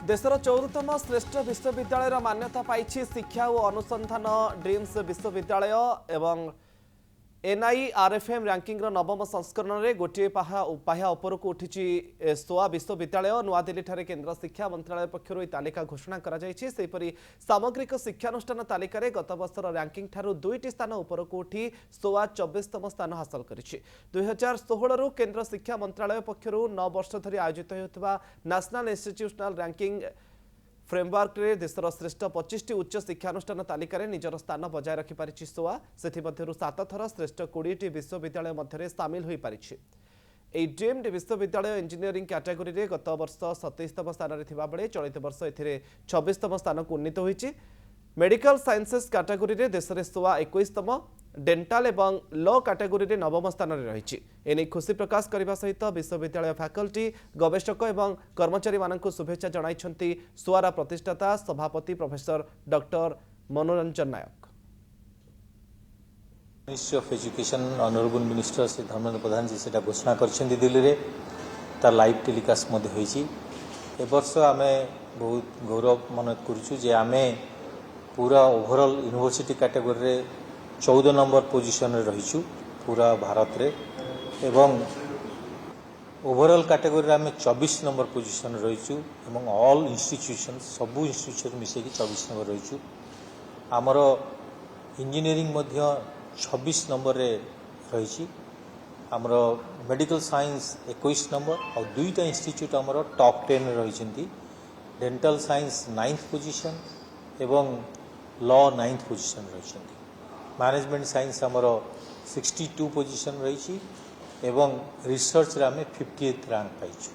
देशर 14तम श्रेष्ठ विश्वविद्यालय मान्यता पाई शिक्षा और अनुसंधान ड्रीम्स विश्वविद्यालय एवं एनआईआरएफएम रैंकिंग नवम संस्करण में गोटे पाह्या उपरक उठी सोआ विश्वविद्यालय नुआदिल्ली केन्द्र शिक्षा मंत्रालय पक्षर तालिका घोषणा करपरि सामग्रिक शिक्षानुष्ठान तालिकार गत वर्षर रैंकिंग ठारू 2टी स्थान उपरक उठी सोआ 24तम स्थान हासिल कर 2016 केन्द्र शिक्षा मंत्रालय पक्षर 9 वर्ष धरी आयोजित होता नेशनल इंस्टीट्यूशनल रैंकिंग फ्रेमवर्क रे देशर श्रेष्ठ 25टी उच्च शिक्षानुष्ठान तालिकार निजर स्थान बजाय रखिपारी सोआ से 7 थर श्रेष्ठ 20टी विश्वविद्यालय मध्य सामिल हो पारी ड्रीम्ड विश्वविद्यालय इंजीनियरिंग कैटेगोरी रे गत वर्ष 27तम स्थान में चलित वर्ष ए 26तम स्थान को उन्नीत होती मेडिकल साइंसेस कैटेगोरी रे देश में सोआ 21तम डेंटाल एवं लॉ कैटेगोरी रे नवम स्थान में रही एने खुशी प्रकाश करने सहित विश्वविद्यालय फैकल्टी गवेषक एवं कर्मचारी मानक शुभेच्छा जणाइछन्ति सोआर प्रतिष्ठाता सभापति professor doctor Manoranjan Nayak. Ministry of education honourable minister Shri Dharmendra Pradhan ji से घोषणा कर दिल्ली में तार लाइव टेलीकास्ट ए वर्ष आम बहुत गौरव मन करें पूरा ओवरऑल यूनिवर्सिटी कैटेगोरी रे 14 नंबर पोजिशन रहीचु पूरा भारत रे एवं ओवरऑल कैटेगोरी आम 24 नंबर पोजिशन रहीचु एवं ऑल इंस्टीट्यूशन सबू इंस्टीट्यूशन मिसेकी 24 नंबर रहीचु आमर इंजीनियरिंग मध्य 26 नंबर रे रहीची आमर मेडिकल साइंस 21 नंबर और दुईटा इंस्टीट्यूट आमर टॉप 10 रही डेंटल साइंस 9th पोजिशन एवं लॉ 9th पोजिशन रही मैनेजमेंट साइंस आमर 62 पोजिशन रही एवं रिसर्च रे आम 58th रैंक पाइछु।